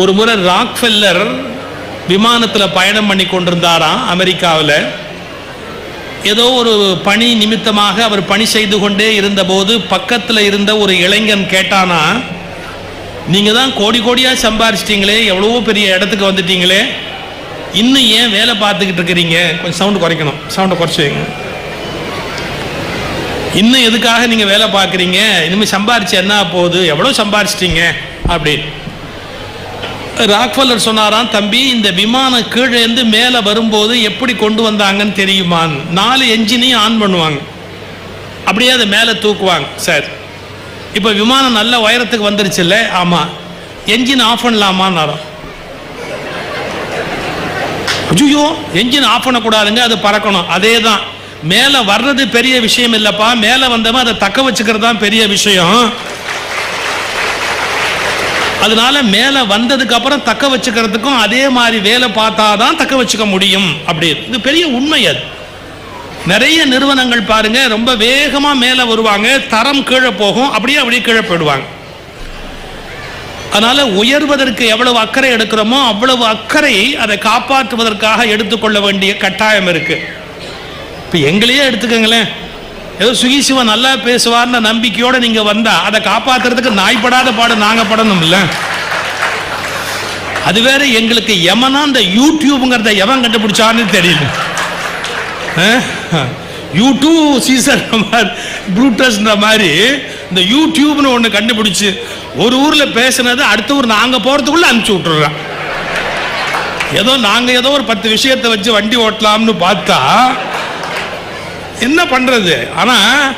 ஒரு முறை ராக்ஃபெல்லர் விமானத்தில் பயணம் பண்ணி கொண்டிருந்தாராம் அமெரிக்காவில். ஏதோ ஒரு பணி நிமித்தமாக அவர் பணி செய்து கொண்டே இருந்தபோது பக்கத்தில் இருந்த ஒரு இளைஞன் கேட்டானா, நீங்கள் தான் கோடி கோடியாக சம்பாரிச்சிட்டிங்களே, எவ்வளவோ பெரிய இடத்துக்கு வந்துட்டீங்களே, இன்னும் ஏன் வேலை பார்த்துக்கிட்டு இருக்கிறீங்க? கொஞ்சம் சவுண்டு குறைக்கணும், சவுண்டை குறைச்சி வைங்க. இன்னும் எதுக்காக நீங்கள் வேலை பார்க்குறீங்க? இனிமேல் சம்பாரிச்சு என்ன போகுது, எவ்வளோ சம்பாரிச்சிட்டிங்க அப்படின்னு. ராக்ஃபெல்லர் சொன்னாராம், தம்பி இந்த விமானம் கீழே இருந்து மேலே வரும்போது எப்படி கொண்டு வந்தாங்கன்னு தெரியுமான்னு. 4 என்ஜினையும் ஆன் பண்ணுவாங்க, அப்படியே அதை மேலே தூக்குவாங்க. சார் இப்போ விமானம் நல்ல உயரத்துக்கு வந்துருச்சு இல்லை? ஆமாம். என்ஜின் ஆஃப் பண்ணலாமான்னு. ஐயோ என்ஜின் ஆஃப் பண்ணக்கூடாதுங்க, அது பறக்கணும். அதே தான், மேலே வர்றது பெரிய விஷயம் இல்லைப்பா, மேலே வந்தவன் அதை தக்க வச்சுக்கிறது தான் பெரிய விஷயம். அதனால மேலே வந்ததுக்கு அப்புறம் தக்க வச்சுக்கிறதுக்கும் அதே மாதிரி வேலை பார்த்தா தான் தக்க வச்சுக்க முடியும். அப்படி இது பெரிய உண்மை. அது நிறைய நிறுவனங்கள் பாருங்க, ரொம்ப வேகமாக மேலே வருவாங்க, தரம் கீழே போகும், அப்படியே கீழே போயிடுவாங்க. அதனால உயர்வதற்கு எவ்வளவு அக்கறை எடுக்கிறோமோ அவ்வளவு அக்கறை அதை காப்பாற்றுவதற்காக எடுத்துக்கொள்ள வேண்டிய கட்டாயம் இருக்கு. இப்போ எங்களையே எடுத்துக்கங்களேன், ஏதோ சுகிசிவா நல்லா பேசுவார்னு நம்பிக்கையோட நீங்க வந்தா அதை காப்பாத்துறதுக்கு நாய்ப்படாத பாடு நாங்க படணும் இல்ல. அது வேற எங்களுக்கு எமனா இந்த யூடியூப்ங்கிறத எவன் கண்டுபிடிச்சான்னு தெரியல. யூடியூப் சீசர் ப்ரூட்டஸ்ன்ற மாதிரி இந்த யூடியூப்னு ஒன்று கண்டுபிடிச்சு ஒரு ஊரில் பேசுனது அடுத்த ஊர் நாங்கள் போகிறதுக்குள்ள அனுப்பிச்சி விட்டுறோம். ஏதோ நாங்கள் ஏதோ ஒரு 10 விஷயத்தை வச்சு வண்டி ஓட்டலாம்னு பார்த்தா என்ன பண்ணுறது. ஆனால்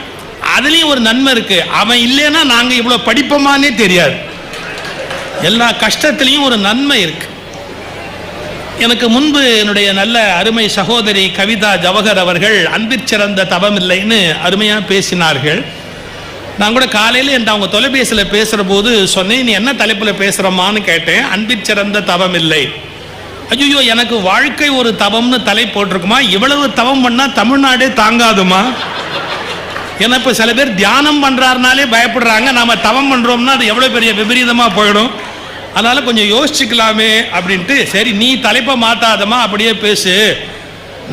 அதுலேயும் ஒரு நன்மை இருக்குது, அவன் இல்லைன்னா நாங்கள் இவ்வளோ படிப்போமானே தெரியாது. எல்லா கஷ்டத்துலேயும் ஒரு நன்மை இருக்கு. எனக்கு முன்பு என்னுடைய நல்ல அருமை சகோதரி கவிதா ஜவஹர் அவர்கள் அன்பிற்சிறந்த தவம் இல்லைன்னு அருமையாக பேசினார்கள். நான் கூட காலையில் என்கிட்ட அவங்க தொலைபேசியில் பேசுகிற போது சொன்னேன், நீ என்ன தலைப்பில் பேசுகிறம்மான்னு கேட்டேன். அன்பிற்சிறந்த தவம் இல்லை. ஐயோ எனக்கு வாழ்க்கை ஒரு தவம்னு தலை போட்டிருக்குமா, இவ்வளவு தவம் பண்ணால் தமிழ்நாடே தாங்காதுமா. ஏன்னா இப்போ சில பேர் தியானம் பண்ணுறாருனாலே பயப்படுறாங்க, நாம் தவம் பண்ணுறோம்னா அது எவ்வளோ பெரிய விபரீதமாக போயிடும். அதனால் கொஞ்சம் யோசிச்சுக்கலாமே அப்படின்ட்டு, சரி நீ தலைப்பை மாற்றாதமா, அப்படியே பேசு,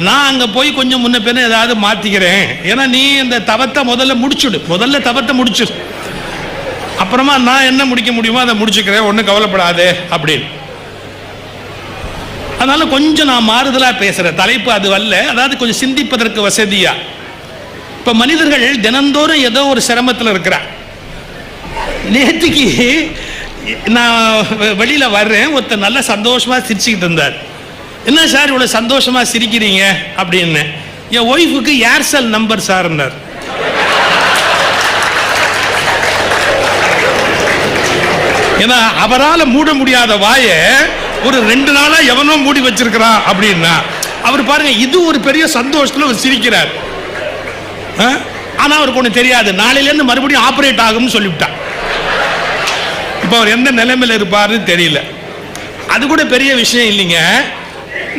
நான் அங்கே போய் கொஞ்சம் முன்ன பின்ன ஏதாவது மாற்றிக்கிறேன். ஏன்னா நீ இந்த தவத்தை முதல்ல தவத்தை முடிச்சுடு, அப்புறமா நான் என்ன முடிக்க முடியுமோ அதை முடிச்சுக்கிறேன், ஒன்றும் கவலைப்படாதே அப்படின்னு. அதனால கொஞ்சம் நான் மாறுதலாக பேசுகிறேன். தலைப்பு அது அல்ல, அதாவது கொஞ்சம் சிந்திப்பதற்கு வசதியா. இப்போ மனிதர்கள் தினந்தோறும் ஏதோ ஒரு சிரமத்தில் இருக்கிறார். நேற்றுக்கு நான் வெளியில் வர்றேன், ஒருத்தர் நல்ல சந்தோஷமாக சிரிச்சுக்கிட்டு இருந்தார். என்ன சார் இவ்வளோ சந்தோஷமாக சிரிக்கிறீங்க அப்படின்னு. என் ஒய்ஃபுக்கு ஏர்செல் நம்பர் சார்னார். ஏன்னா அவரால் மூட முடியாத வாயை ஒரு 2 நாளா எவனோ மூடி வச்சிருக்கிறான் அப்படின்னா அவர் பாருங்க, இது ஒரு பெரிய சந்தோஷத்துல அவர் சிரிக்கிறார். ஆனா அவருக்கு ஒண்ணு தெரியாது, நாளையில இருந்து மறுபடியும் ஆபரேட் ஆகும்னு சொல்லிவிட்டான். இப்ப அவர் எந்த நிலைமையில இருப்பாருன்னு தெரியல. அது கூட பெரிய விஷயம் இல்லைங்க.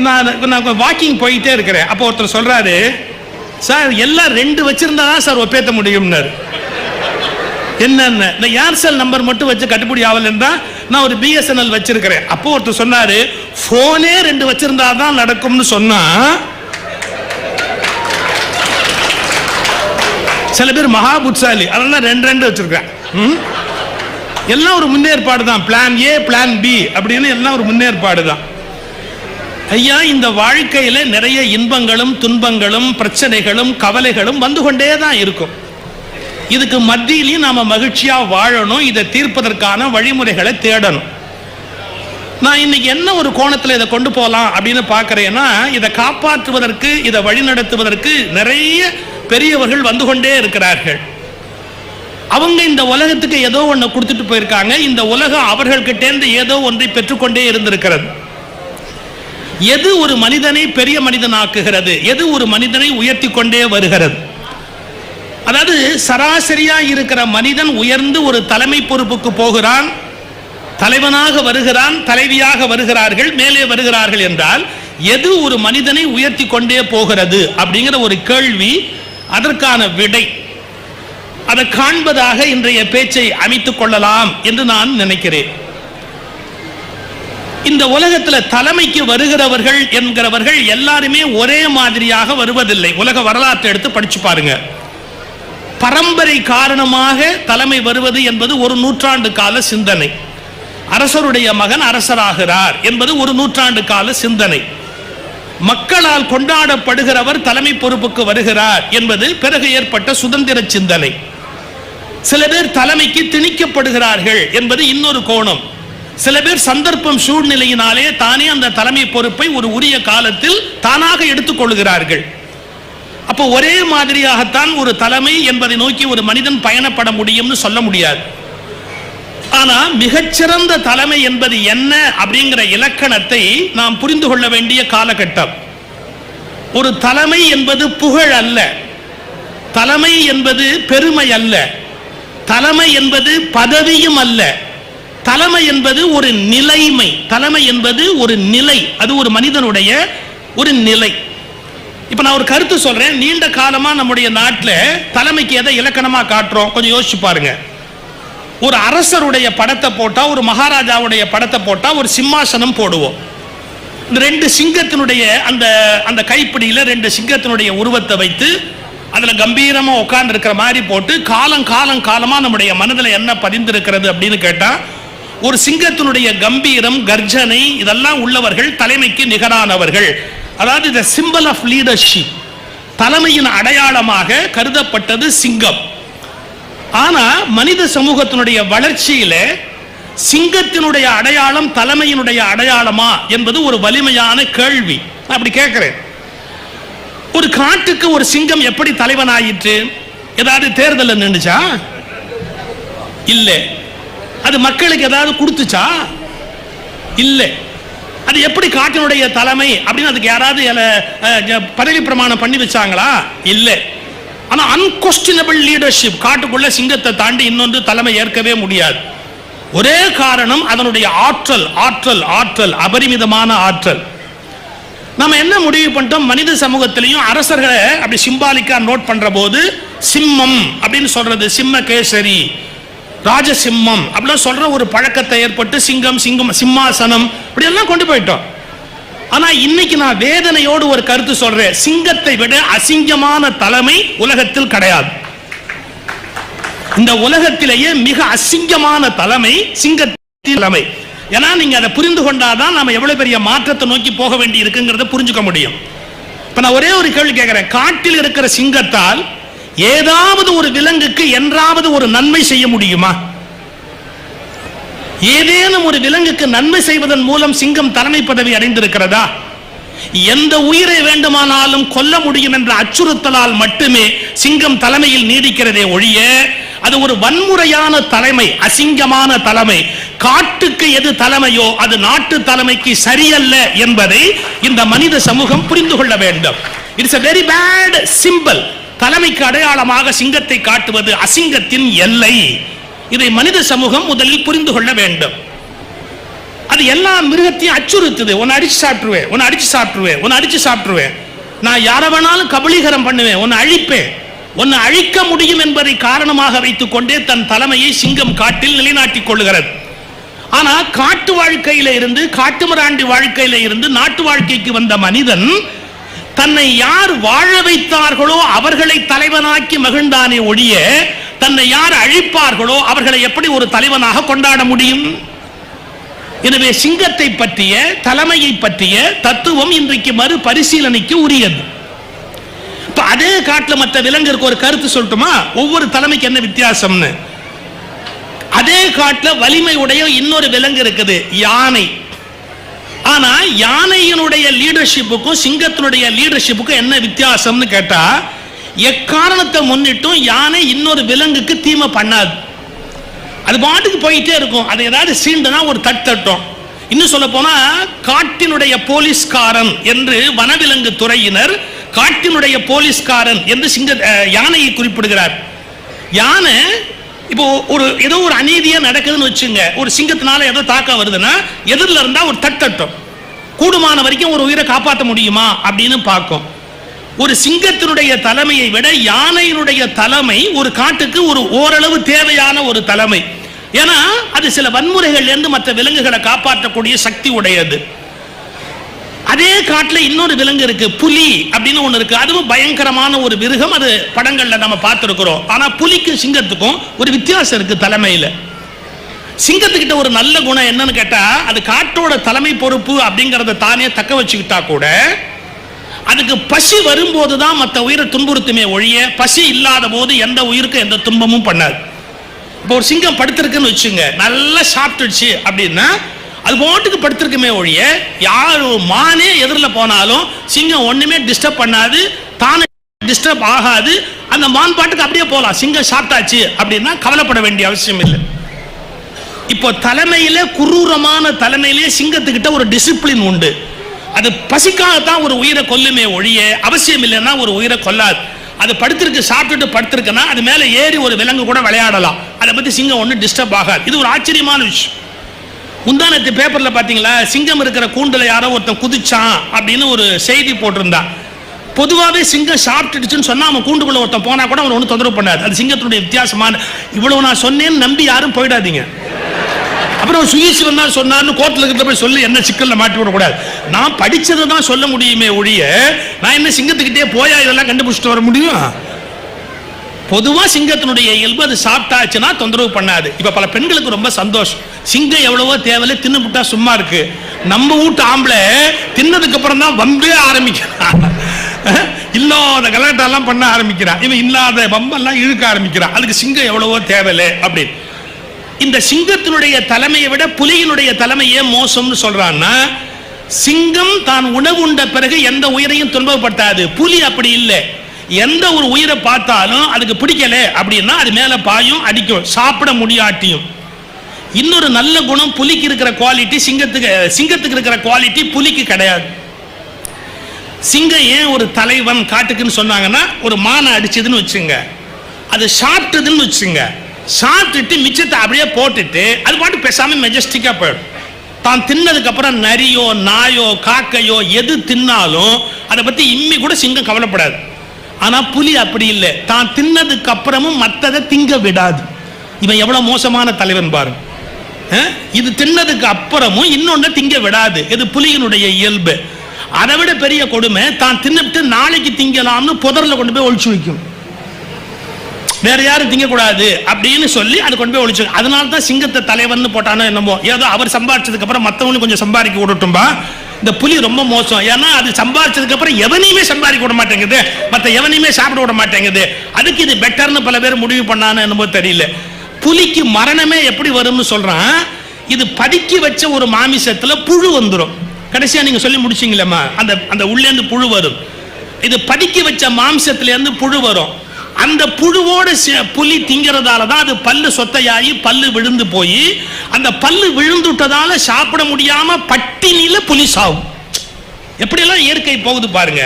நான் வாக்கிங் போயிட்டே இருக்கிறேன். அப்போ ஒருத்தர் சொல்றாரு, சார் எல்லாம் 2 வச்சிருந்தா தான் சார் ஒப்பேற்ற முடியும்னாரு. என்னென்ன ஏர்செல் நம்பர் மட்டும் வச்சு கட்டுப்படி ஆகலன்னா நான் ஒரு பிஎஸ்என்எல் வச்சிருக்கிறேன். அப்போ ஒருத்தர் சொன்னாரு, போனே 2 வச்சிருந்தா தான் நடக்கும்னு சொன்னா. சில பேர் மகா புட்சாலி, அதெல்லாம் 2 வச்சிருக்கேன். எல்லாம் ஒரு முன்னேற்பாடு தான். பிளான் ஏ பிளான் பி அப்படின்னு எல்லாம் ஒரு முன்னேற்பாடு தான். ஐயா இந்த வாழ்க்கையில நிறைய இன்பங்களும் துன்பங்களும் பிரச்சனைகளும் கவலைகளும் வந்து கொண்டே தான் இருக்கும். இதுக்கு மத்தியிலையும் நாம மகிழ்ச்சியா வாழணும், இதை தீர்ப்பதற்கான வழிமுறைகளை தேடணும். நான் இன்னைக்கு என்ன ஒரு கோணத்தில் இதை கொண்டு போகலாம் அப்படின்னு பார்க்கிறேன்னா, இதை காப்பாற்றுவதற்கு இதை வழிநடத்துவதற்கு நிறைய பெரியவர்கள் வந்து கொண்டே இருக்கிறார்கள். அவங்க இந்த உலகத்துக்கு ஏதோ ஒன்று கொடுத்துட்டு போயிருக்காங்க. இந்த உலகம் அவர்கள்கிட்டேருந்து ஏதோ ஒன்றை பெற்றுக்கொண்டே இருந்திருக்கிறது. எது ஒரு மனிதனை பெரிய மனிதனாக்குகிறது, எது ஒரு மனிதனை உயர்த்தி கொண்டே வருகிறது. அதாவது சராசரியா இருக்கிற மனிதன் உயர்ந்து ஒரு தலைமை பொறுப்புக்கு போகிறான், தலைவனாக வருகிறான், தலைவியாக வருகிறார்கள், மேலே வருகிறார்கள் என்றால் எது ஒரு மனிதனை உயர்த்தி கொண்டே போகிறது அப்படிங்கிற ஒரு கேள்வி, அதற்கான விடை, அதை காண்பதாக இன்றைய பேச்சை அமைத்துக் கொள்ளலாம் என்று நான் நினைக்கிறேன். இந்த உலகத்தில் தலைமைக்கு வருகிறவர்கள் என்கிறவர்கள் எல்லாருமே ஒரே மாதிரியாக வருவதில்லை. உலக வரலாற்றை எடுத்து படிச்சு பாருங்க. பரம்பரை காரணமாக தலைமை வருவது என்பது ஒரு நூற்றாண்டு கால சிந்தனை. அரசருடைய மகன் அரசராகிறார் என்பது ஒரு நூற்றாண்டு கால சிந்தனை. மக்களால் கொண்டாடப்படுகிறவர் தலைமை பொறுப்புக்கு வருகிறார் என்பது பிறகு ஏற்பட்ட சுதந்திர சிந்தனை. சில பேர் தலைமைக்கு திணிக்கப்படுகிறார்கள் என்பது இன்னொரு கோணம். சில பேர் சந்தர்ப்பம் சூழ்நிலையினாலே தானே அந்த தலைமை பொறுப்பை ஒரு உரிய காலத்தில் தானாக எடுத்துக் கொள்கிறார்கள். அப்போ ஒரே மாதிரியாகத்தான் ஒரு தலைமை என்பதை நோக்கி ஒரு மனிதன் பயணப்பட முடியும்னு சொல்ல முடியாது. ஆனா மிகச்சிறந்த தலைமை என்பது என்ன அப்படிங்கிற இலக்கணத்தை நாம் புரிந்து கொள்ள வேண்டிய காலகட்டம். ஒரு தலைமை என்பது புகழ் அல்ல, தலைமை என்பது பெருமை அல்ல, தலைமை என்பது பதவியும் அல்ல, தலைமை என்பது ஒரு நிலைமை. தலைமை என்பது ஒரு நிலை, அது ஒரு மனிதனுடைய ஒரு நிலை. இப்ப நான் ஒரு கருத்து சொல்றேன். நீண்ட காலமா நம்முடைய நாட்டில் தலைமைக்கு எதை இலக்கணமா காட்டுறோம் கொஞ்சம் யோசிச்சு பாருங்க. ஒரு அரசருடைய படத்தை போட்டா, ஒரு மகாராஜாவுடைய படத்தை போட்டா ஒரு சிம்மாசனம் போடுவோம். இந்த ரெண்டு சிங்கத்தினுடைய அந்த அந்த கைப்பிடியில ரெண்டு சிங்கத்தினுடைய உருவத்தை வைத்து அதுல கம்பீரமா உட்கார்ந்து இருக்கிற மாதிரி போட்டு காலமா நம்முடைய மனதில் என்ன பதிந்திருக்கிறது அப்படின்னு கேட்டா, ஒரு சிங்கத்தினுடைய கம்பீரம், கர்ஜனை இதெல்லாம் உள்ளவர்கள் தலைமைக்கு நிகரானவர்கள். அதாவது இந்த சிம்பல் ஆஃப் லீடர்ஷிப், தலைமையின் அடையாளமாக கருதப்பட்டது சிங்கம். ஆனா மனித சமூகத்தினுடைய வளர்ச்சியில சிங்கத்தினுடைய அடையாளம் தலைமையினுடைய அடையாளமா என்பது ஒரு வலிமையான கேள்வி. அப்படி கேட்கிறேன். ஒரு காட்டுக்கு ஒரு சிங்கம் எப்படி தலைவன் ஆயிற்று? ஏதாவது தேர்தல் நின்றுச்சா? இல்ல. அது மக்களுக்கு ஏதாவது கொடுத்துச்சா? இல்ல. அது எப்படி காட்டினுடைய தலைமை அப்படின்னு அதுக்கு யாராவது பதவி பிரமாணம் பண்ணி வச்சாங்களா? இல்ல. ஆனா அன்கொஸ்டினபிள் லீடர்ஷிப், காட்டுக்குள்ள சிங்கத்தை தாண்டி இன்னொன்று தலைமை ஏற்கவே முடியாது. ஒரே காரணம் அதனுடைய ஆற்றல், ஆற்றல், ஆற்றல், அபரிமிதமான ஆற்றல். நம்ம என்ன முடிவு பண்ணிட்டோம்? மனித சமூகத்திலையும் அரசர்களை அப்படி சிம்பாலிக்கா நோட் பண்ற போது சிம்மம் அப்படின்னு சொல்றது, சிம்ம கேசரி, ராஜசிம்மம் அப்படிலாம் சொல்ற ஒரு பழக்கத்தை ஏற்பட்டு சிங்கம், சிங்கம், சிம்மாசனம் இப்படி எல்லாம் கொண்டு போயிட்டோம். ஆனா இன்னைக்கு நான் வேதனையோடு ஒரு கருத்து சொல்றேன். சிங்கத்தை விட அசிங்கமான தலைமை உலகத்தில் கிடையாது. இந்த உலகத்திலேயே மிக அசிங்கமான தலைமை சிங்கத்தின் தலைமை. ஏன்னா நீங்க அதை புரிந்து கொண்டாதான் நாம எவ்வளவு பெரிய மாற்றத்தை நோக்கி போக வேண்டி இருக்குங்கிறத புரிஞ்சுக்க முடியும். இப்ப நான் ஒரே ஒரு கேள்வி கேட்கிறேன். காட்டில் இருக்கிற சிங்கத்தால் ஏதாவது ஒரு விலங்குக்கு என்றாவது ஒரு நன்மை செய்ய முடியுமா? ஏதேனும் ஒரு விலங்குக்கு நன்மை செய்வதன் மூலம் சிங்கம் தலைமை பதவி அடைந்திருக்கிறதா? எந்த உயிரை வேண்டுமானாலும் கொல்ல முடியும் என்ற அச்சுறுத்தலால் மட்டுமே சிங்கம் தலைமையில் நீடிக்கிறதே ஒழிய அது ஒரு வன்முறையான தலைமை, அசிங்கமான தலைமை. காட்டுக்கு எது தலைமையோ அது நாட்டு தலைமைக்கு சரியல்ல என்பதை இந்த மனித சமூகம் புரிந்து கொள்ள வேண்டும். It's a very bad symbol. தலைமைக்கு அடையாளமாக சிங்கத்தை காட்டுவது அசிங்கத்தின் எல்லை. இதை மனித சமூகம் முதலில் புரிந்து கொள்ள வேண்டும். அது எல்லா மிருகத்தையும் அச்சுறுத்துது. உன்னை அடிச்சு சாப்பிட்டுருவேன், உன்னை அடிச்சு சாப்பிட்டுருவேன், உன்னை அடிச்சு சாப்பிட்டுருவேன், நான் யாரை வேணாலும் கபலீகரம் பண்ணுவேன், உன்னை அழிப்பேன், உன்னை அழிக்க முடியும் என்பதை காரணமாக வைத்துக் கொண்டே தன் தலைமையை சிங்கம் காட்டில் நிலைநாட்டிக் கொள்கிறது. ஆனா காட்டு வாழ்க்கையில இருந்து, காட்டுமிராண்டி வாழ்க்கையில இருந்து நாட்டு வாழ்க்கைக்கு வந்த மனிதன் தன்னை யார் வாழ வைத்தார்களோ அவர்களை தலைவனாக்கி மகிழ்ந்தானே ஒழிய தன்னை யார் அழிப்பார்களோ அவர்களை எப்படி ஒரு தலைவனாக கொண்டாட முடியும்? எனவே சிங்கத்தை பற்றிய, தலைமையை பற்றிய தத்துவம் இன்றைக்கு மறு பரிசீலனைக்கு உரியது. அதே காட்டில் மற்ற விலங்குக்கு ஒரு கருத்து சொல்லட்டுமா? ஒவ்வொரு தலைமைக்கு என்ன வித்தியாசம்னு. அதே காட்டில் வலிமை உடைய இன்னொரு விலங்கு இருக்குது, யானை. ஆனா யானையினுடைய லீடர்ஷிப்புக்கும் சிங்கத்தினுடைய லீடர்ஷிப்புக்கும் என்ன வித்தியாசம்னு கேட்டா, எக்காரணத்தை முன்னிட்டும் யானை இன்னொரு விலங்குக்கு தீமை பண்ணாது. அது பாட்டுக்கு போயிட்டே இருக்கும். அது ஏதாவது சீண்டனா ஒரு தட்டும். இன்னும் சொல்ல போனா காட்டினுடைய போலீஸ்காரன் என்று வனவிலங்கு துறையினர் காட்டினுடைய போலீஸ்காரன் என்று யானையை குறிப்பிடுகிறார். யானை இப்போ ஏதோ ஒரு அநீதியா நடக்குதுன்னு வச்சுங்க, ஒரு சிங்கத்தினால ஏதோ தாக்க வருதுன்னா எதிரில் இருந்தா ஒரு தட்டும், கூடுமான வரைக்கும் ஒரு உயிரை காப்பாற்ற முடியுமா அப்படின்னு பார்க்கும். ஒரு சிங்கத்தினுடைய தலைமையை விட யானையினுடைய தலைமை ஒரு காட்டுக்கு ஒரு ஓரளவு தேவையான ஒரு தலைமை. ஏன்னா அது சில வன்முறைகள்ல இருந்து மற்ற விலங்குகளை காப்பாற்றக்கூடிய சக்தி உடையது. அதே காட்டுல இன்னொரு விலங்கு இருக்கு, புலி அப்படின்னு ஒண்ணு இருக்கு. அதுவும் பயங்கரமான ஒரு மிருகம். அது படங்கள்ல நம்ம பார்த்திருக்கிறோம். ஆனா புலிக்கும் சிங்கத்துக்கும் ஒரு வித்தியாசம் இருக்கு தலைமையில. சிங்கத்துக்கிட்ட ஒரு நல்ல குணம் என்னன்னு கேட்டா, அது காட்டோட தலைமை பொறுப்பு அப்படிங்கறத தானே தக்க வச்சுக்கிட்டா கூட, அதுக்கு பசி வரும்போதுதான் மற்ற உயிரை துன்புறுத்துமே ஒழிய, பசி இல்லாத போது எந்த உயிருக்கும் எந்த துன்பமும் பண்ணாது. இப்போ ஒரு சிங்கம் படுத்திருக்குன்னு வச்சுங்க, நல்லா சாப்பிட்டுச்சு அப்படின்னா அது பாட்டுக்கு படுத்திருக்குமே ஒழிய, யாரும் மானே எதிரில் போனாலும் சிங்கம் ஒண்ணுமே டிஸ்டர்ப் பண்ணாது, தானே டிஸ்டர்ப் ஆகாது. அந்த மான் பாட்டுக்கு அப்படியே போகலாம். சிங்கம் சாப்பிட்டாச்சு அப்படின்னா கவலைப்பட வேண்டிய அவசியம் இல்லை. இப்போ தலைமையில, குரூரமான தலைமையிலே சிங்கத்துக்கிட்ட ஒரு டிசிப்ளின் உண்டு. அது பசிக்காகத்தான் ஒரு உயிரை கொல்லுமே ஒழிய, அவசியம் இல்லைன்னா ஒரு உயிரை கொல்லாது. அது படுத்திருக்கு, சாப்பிட்டுட்டு படுத்திருக்குன்னா அது மேலே ஏறி ஒரு விலங்கு கூட விளையாடலாம். அதை பற்றி சிங்கம் ஒன்றும் டிஸ்டர்ப் ஆகாது. இது ஒரு ஆச்சரியமான விஷயம். முந்தானத்து பேப்பர்ல பாத்தீங்களா, சிங்கம் இருக்கிற கூண்டுல யாரோ ஒருத்தன் குதிச்சான் அப்படின்னு ஒரு செய்தி போட்டிருந்தா. பொதுவாகவே சிங்கம் சாப்பிட்டுடுச்சுன்னு சொன்னா அவன் கூண்டுக்குள்ள ஒருத்தன் போனா கூட அவன் ஒன்றும் தொந்தரவு பண்ணாது. அது சிங்கத்தினுடைய வித்தியாசமான. இவ்வளவு நான் சொன்னேன்னு நம்பி யாரும் போயிடாதீங்க. அப்புறம் சுயீஸ்வரன் தான் சொன்னார்னு கோர்ட்ல இருக்கிற போய் சொல்லி என்ன சிக்கல்ல மாட்டி விடக்கூடாது. நான் படிச்சதை தான் சொல்ல முடியுமே ஒழிய, நான் என்ன சிங்கத்துக்கிட்டே போயா இதெல்லாம் கண்டுபிடிச்சிட்டு வர முடியும்? பொதுவா சிங்கத்தினுடைய இயல்பு அது சாப்பிட்டாச்சுன்னா தொந்தரவு பண்ணாது. இப்ப பல பெண்களுக்கு ரொம்ப சந்தோஷம். சிங்கம் எவ்வளவோ தேவையில்லை, தின்னுபிட்டா சும்மா இருக்கு. நம்ம வீட்டு ஆம்பளை தின்னதுக்கு அப்புறம் தான் வம்பே ஆரம்பிக்கிறான். இல்லாத கலாட்டெல்லாம் பண்ண ஆரம்பிக்கிறான். இவன் இல்லாத வம்பெல்லாம் இழுக்க ஆரம்பிக்கிறான். அதுக்கு சிங்கம் எவ்வளவோ தேவையில்லை அப்படின்னு. இந்த சிங்கத்தினுடைய தலைமையை விட புலியினுடைய தலைமையே மோசம்னு சொல்றான்னா, சிங்கம் தான் உணவு உண்ட பிறகு எந்த உயிரையும் துன்பப்படுத்தாது. புலி அப்படி இல்லை. எந்த ஒரு உயிரை பார்த்தாலும் அதுக்கு பிடிக்கல அப்படின்னா அது மேல பாயும், அடிக்கும், சாப்பிட முடியாட்டியும். இன்னொரு நல்ல குணம் புலிக்கு இருக்கிற குவாலிட்டி சிங்கத்துக்கு இருக்கிற குவாலிட்டி புலிக்கு கிடையாது. சிங்கம் ஏன் ஒரு தலைவன் காட்டுக்குன்னு சொன்னாங்கன்னா, ஒரு மானை அடிச்சதுன்னு வச்சுங்க, அது சாப்பிட்டதுன்னு வச்சுங்க, சாப்பிட்டுட்டு மிச்சத்தை அப்படியே போட்டுட்டு அது பாட்டு பேசாம மெஜஸ்டிக்கா போயிடும். தான் தின்னதுக்கு அப்புறம் நரியோ நாயோ காக்கையோ எது தின்னாலும் அதை பத்தி இம்மி கூட சிங்கம் கவலைப்படாது. ஆனா புலி அப்படி இல்லை. தான் தின்னதுக்கு அப்புறமும் மற்றதை திங்க விடாது. இவன் எவ்வளவு மோசமான தலைவன் பாருங்க. இது தின்னதுக்கு அப்புறமும் இன்னொன்னு திங்க விடாது. இது புலியினுடைய இயல்பு. அதை விட பெரிய கொடுமை, தான் தின்னுட்டு நாளைக்கு திங்கலாம்னு புதர்ல கொண்டு போய் ஒழிச்சு வைக்கும். வேற யாரும் திங்கக்கூடாது அப்படின்னு சொல்லி அது கொண்டு போய் ஒழிச்சு. அதனால தான் சிங்கத்தை தலைவன் போட்டானோ என்னமோ. ஏதோ அவர் சம்பாதிச்சதுக்கு அப்புறம் மற்றவங்களும் கொஞ்சம் சம்பாதிக்க விடட்டும்பா. இந்த புலி ரொம்ப மோசம். ஏன்னா அது சம்பாதிச்சதுக்கு அப்புறம் எவனையுமே சம்பாதிக்க விட மாட்டேங்குது, மற்ற எவனையுமே சாப்பிட விட மாட்டேங்குது. அதுக்கு இது பெட்டர்னு பல பேர் முடிவு பண்ணான்னு என்னமோ தெரியல. புலிக்கு மரணமே எப்படி வரும்னு சொல்றான். இது பதுக்கி வச்ச ஒரு மாமிசத்துல புழு வந்துடும். கடைசியா நீங்க சொல்லி முடிச்சீங்களேம்மா, அந்த உள்ளேந்து புழு வரும். இது பதுக்கி வச்ச மாம்சத்துல இருந்து புழு வரும். அந்த புழுவோட புலி திங்கிறதால தான் அது பல்லு சொத்தையாகி பல்லு விழுந்து போய், அந்த பல்லு விழுந்துட்டதால சாப்பிட முடியாம பட்டினியில புலி சாவும். எப்படியெல்லாம் இயற்கை போகுது பாருங்க.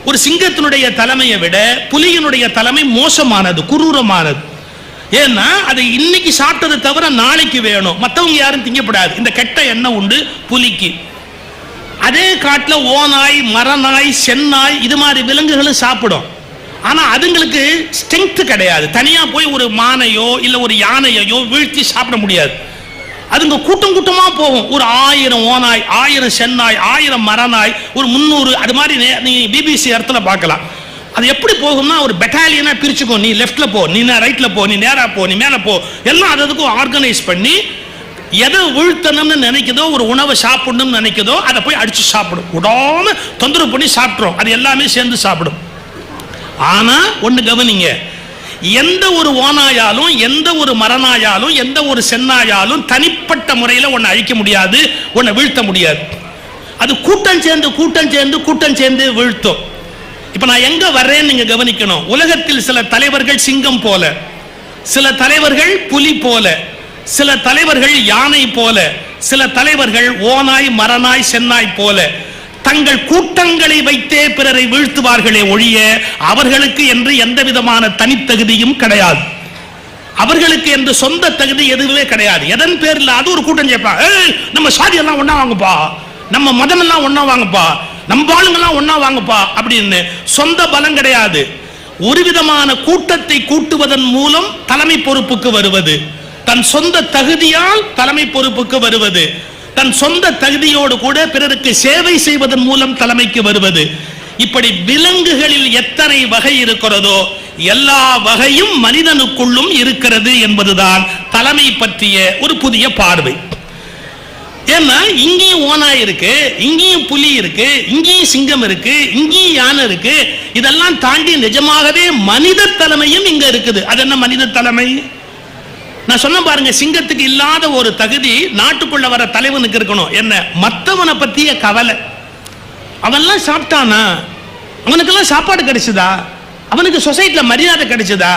ஒரு சிங்கத்தினுடைய தலைமையை விட புலியினுடைய தலைமை மோசமானது, குரூரமானது. ஏன்னா அது இன்னைக்கு சாப்பிட்டதை தவிர நாளைக்கு வேணும், மற்றவங்க யாரும் திங்கப்படாது. இந்த கெட்ட எண்ணம் உண்டு புலிக்கு. அதே காட்டுல ஓநாய், மரநாய், சென்னாய் இது மாதிரி விலங்குகளும் சாப்பிடும். ஆனா அதுங்களுக்கு ஸ்ட்ரெங்த் கிடையாது. தனியா போய் ஒரு மானையோ இல்ல ஒரு யானையோ வீழ்த்தி சாப்பிட முடியாது. அதுங்க கூட்டம் கூட்டமா போகும். ஒரு 1000 ஓநாய், 1000 சென்னாய், 1000 மரநாய், ஒரு 300 அது மாதிரி நீ பிபிசி இடத்துல பார்க்கலாம். அது எப்படி போகும்னா ஒரு பெட்டாலியனா பிரிச்சுக்கோ. நீ லெஃப்ட்ல போ, நீ ரைட்ல போ, நீ நேரா போ, நீ மேல போ, எல்லாம் அதுக்கும் ஆர்கனைஸ் பண்ணி எதை வீழ்த்தணும்னு நினைக்குதோ, ஒரு உணவை சாப்பிடணும்னு நினைக்குதோ அதை போய் அடிச்சு சாப்பிடும். விடாம தொந்தரவு பண்ணி சாப்பிட்றோம். அது எல்லாமே சேர்ந்து சாப்பிடும். ஆனா ஒண்ணு கவனிங்க, எந்த ஒரு ஓநாயாலும் எந்த ஒரு மரநாயாலும் எந்த ஒரு சென்னாயாலும் தனிப்பட்ட முறையில் ஒன்னை அழிக்க முடியாது, ஒன்னை வீழ்த்த முடியாது. அது கூட்டம் சேர்ந்து வீழ்த்தும். இப்ப நான் எங்க வர்றேன்னு நீங்க கவனிக்கணும். உலகத்தில் சில தலைவர்கள் சிங்கம் போல, சில தலைவர்கள் புலி போல, சில தலைவர்கள் யானை போல, சில தலைவர்கள் ஓநாய், மரநாய், சென்னாய் போல தங்கள் கூட்டங்களை வைத்தே பிறரை வீழ்த்துவார்களே ஒழிய அவர்களுக்கு என்று எந்த விதமான தனித்தகுதியும் கிடையாது. அவர்களுக்கு என்று சொந்த தகுதி எதுவுமே கிடையாது. எதன் பேர்ல அது ஒரு கூட்டம் சேர்ப்பாங்க. நம்ம சாதி எல்லாம் ஒன்னா வாங்கப்பா, நம்ம மதம் எல்லாம் ஒன்னா வாங்கப்பா, நம்ம ஆளுங்கெல்லாம் ஒன்னா வாங்கப்பா அப்படின்னு சொந்த பலம் கிடையாது. ஒரு விதமான கூட்டத்தை கூட்டுவதன் மூலம் தலைமை பொறுப்புக்கு வருவது, தன் சொந்த தகுதியால் தலைமை பொறுப்புக்கு வருவது, தன் சொந்த தகுதியோடு கூட பிறருக்கு சேவை செய்வதன் மூலம் தலைமைக்கு வருவது. இப்படி விலங்குகளில் எத்தனை வகை இருக்கிறதோ எல்லா வகையும் மனிதனுக்குள்ளும் இருக்கிறது என்பதுதான் தலைமை பற்றிய ஒரு புதிய பார்வை. ஏன்னா இங்கேயும் ஓனாய் இருக்கு, இங்கேயும் புலி இருக்கு, இங்கேயும் சிங்கம் இருக்கு, இங்கேயும் யானை இருக்கு. இதெல்லாம் தாண்டி நிஜமாகவே மனித தலைமையும் இங்க இருக்குது. அது என்ன மனித தலைமை? நான் சொன்ன பாருங்க, சிங்கத்துக்கு இல்லாத ஒரு தகுதி நாட்டுக்குள்ள வர தலைவனுக்கு இருக்கணும். என்ன? மற்றவனை பத்திய கவலை. அவன்லாம் சாப்பிட்டானா? அவனுக்கெல்லாம் சாப்பாடு கிடைச்சதா? அவனுக்கு சொசைட்டில மரியாதை கிடைச்சதா?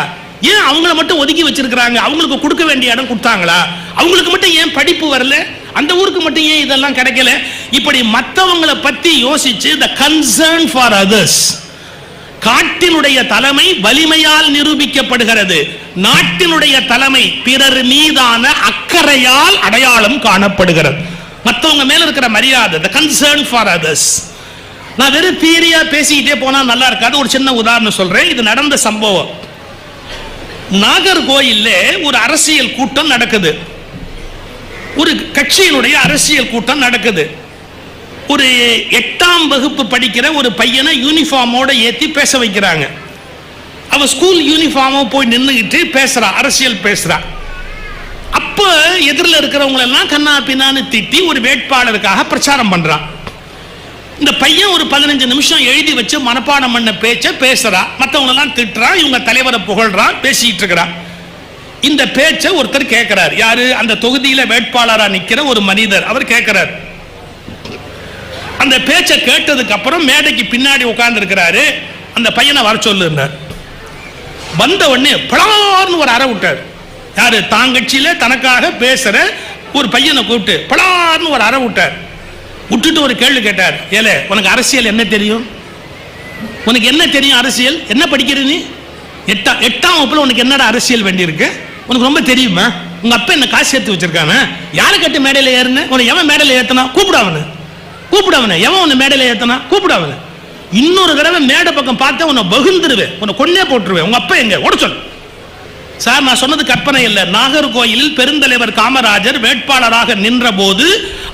ஏன் அவங்கள மட்டும் ஒதுக்கி வச்சிருக்கிறாங்க? அவங்களுக்கு கொடுக்க வேண்டிய இடம் கொடுத்தாங்களா? அவங்களுக்கு மட்டும் ஏன் படிப்பு வரல? அந்த ஊருக்கு மட்டும் ஏன் இதெல்லாம் கிடைக்கல? இப்படி மற்றவங்களை பத்தி யோசிச்சு the concern for others. காட்டினுடைய தலைமை வலிமையால் நிரூபிக்கப்படுகிறது. நாட்டினுடைய தலைமை பிறர் மீதான அக்கறையால் அடையாளம் காணப்படுகிறது. மற்றவங்க மேல இருக்கிற மரியாதை, the concern for others. நான் வெறும் தியரியா பேசிக்கிட்டே போனா நல்லா இருக்காது. ஒரு சின்ன உதாரணம் சொல்றேன். இது நடந்த சம்பவம். நாகர்கோயில்ல ஒரு அரசியல் கூட்டம் நடக்குது. ஒரு கட்சியினுடைய அரசியல் கூட்டம் நடக்குது. ஒரு 8ஆம் வகுப்பு படிக்கிற ஒரு பையனை யூனிஃபார்மோட ஏத்தி பேச வைக்கிறாங்க. அவன் ஸ்கூல் யூனிஃபார்மோ போய் நின்றுகிட்டு பேசுறான், அரசியல் பேசுறான். அப்ப எதிரில் இருக்கிறவங்க எல்லாம் கண்ணா பின்னான்னு திட்டி ஒரு வேட்பாளருக்காக பிரச்சாரம் பண்றான். இந்த பையன் ஒரு 15 நிமிஷம் எழுதி வச்சு மனப்பாடம் பண்ண பேச்ச பேசுறான். மற்றவங்க எல்லாம் திட்டுறான், இவங்க தலைவரை புகழ்றான், பேசிட்டு இருக்கிறான். இந்த பேச்ச ஒருத்தர் கேட்கிறார். யாரு? அந்த தொகுதியில வேட்பாளரா நிக்கிற ஒரு மனிதர். அவர் கேட்கிறார். அந்த பேச்ச கேட்டதுக்கு அப்புறம் மேடைக்கு பின்னாடி உட்கார்ந்து இருக்கிறாரு. அந்த பையனை வர சொல்லுறார். வந்த உடனே பலார்னு ஒரு அறை விட்டார். யாரு? தாங்கட்சியில தனக்காக பேசுற ஒரு பையனை கூப்பிட்டு பலார்னு ஒரு அறை விட்டார். விட்டுட்டு ஒரு கேள்வி கேட்டார். ஏலே, உனக்கு அரசியல் என்ன தெரியும்? உனக்கு என்ன தெரியும் அரசியல்? என்ன படிக்கிற நீ? 8ஆம் வகுப்புல உனக்கு என்னடா அரசியல் வேண்டி இருக்கு? உனக்கு ரொம்ப தெரியுமா? உங்க அப்பா என்ன காசு சேர்த்து வச்சிருக்காங்க? யாரை கட்டி மேடையில ஏறுன? உனக்கு எவன் மேடையில ஏத்தனா? கூப்பிடாவன கூப்பிடாவன. எவன் உன்னை மேடையில ஏத்தனா? கூப்பிடாவன. இன்னொரு தடவை மேடை பக்கம் பார்த்து உன்னை பகிர்ந்துருவேன், உன்னை கொன்னே போட்டுருவேன். உங்க அப்பா எங்க? ஓட சொல்லு. சார், நான் சொன்னது கற்பனை இல்லை. நாகர்கோயிலில் பெருந்தலைவர் காமராஜர் வேட்பாளராக நின்ற போது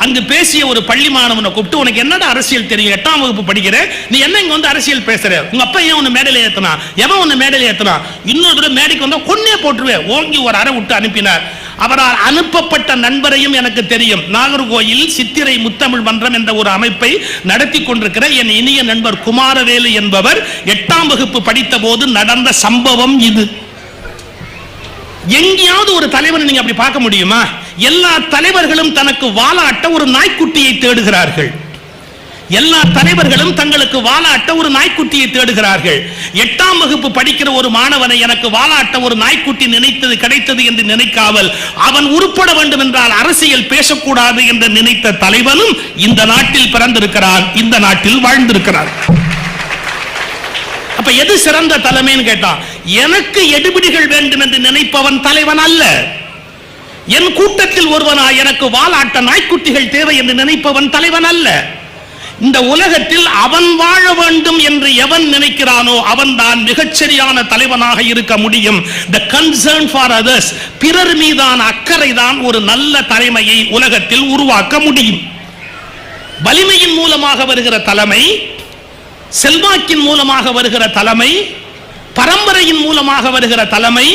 அங்கு பேசிய ஒரு பள்ளி மாணவனை கூப்பிட்டு, உனக்கு என்னடா அரசியல் தெரியும்? 8ஆம் வகுப்பு படிக்கிற நீ என்ன இங்க வந்து அரசியல் பேசுற? உங்க அப்பா ஏன் உன்னை மேடையில ஏத்தனா? எவன் உன்னை மேடையில ஏத்தனா? இன்னொரு தடவை மேடைக்கு வந்தா கொன்னே போட்டுருவேன். ஓங்கி ஒரு அறை விட்டு அனுப்பினார். அவரால் அனுப்பப்பட்ட நண்பரையும் எனக்கு தெரியும். நாகர்கோயில் சித்திரை முத்தமிழ் மன்றம் என்ற ஒரு அமைப்பை நடத்தி கொண்டிருக்கிற என் இனிய நண்பர் குமாரவேலு என்பவர் 8ஆம் வகுப்பு படித்த போது நடந்த சம்பவம் இது. எங்கேயாவது ஒரு தலைவனை நீங்க அப்படி பார்க்க முடியுமா? எல்லா தலைவர்களும் தனக்கு வாலாட்ட ஒரு நாய்க்குட்டியை தேடுகிறார்கள். எல்லா தலைவர்களும் தங்களுக்கு வாலாட்ட ஒரு நாய்க்குட்டியை தேடுகிறார்கள். 8ஆம் வகுப்பு படிக்கிற ஒரு மாணவனை எனக்கு வாலாட்ட ஒரு நாய்க்குட்டி நினைத்தது கிடைத்தது என்று நினைக்காமல் அவன் உருப்பட வேண்டும் என்றால் அரசியல் பேசக்கூடாது என்று நினைத்த தலைவனும் இந்த நாட்டில் பிறந்திருக்கிறான், இந்த நாட்டில் வாழ்ந்திருக்கிறான். அப்ப எது சிறந்த தலைமைன்னு கேட்டான். எனக்கு எடுபிடிகள் வேண்டும் என்று நினைப்பவன் தலைவன் அல்ல. என் கூட்டத்தில் ஒருவனா எனக்கு வாலாட்ட நாய்க்குட்டிகள் தேவை என்று நினைப்பவன் தலைவன் அல்ல. இந்த உலகத்தில் அவன் வாழ வேண்டும் என்று எவன் நினைக்கிறானோ அவன் தான் மிகச்சரியான தலைவனாக இருக்க முடியும். The concern for others, பிறர் மீதான அக்கறை தான் ஒரு நல்ல தலைமையை உலகத்தில் உருவாக்க முடியும். வலிமையின் மூலமாக வருகிற தலைமை, செல்வாக்கின் மூலமாக வருகிற தலைமை, பரம்பரையின் மூலமாக வருகிற தலைமை,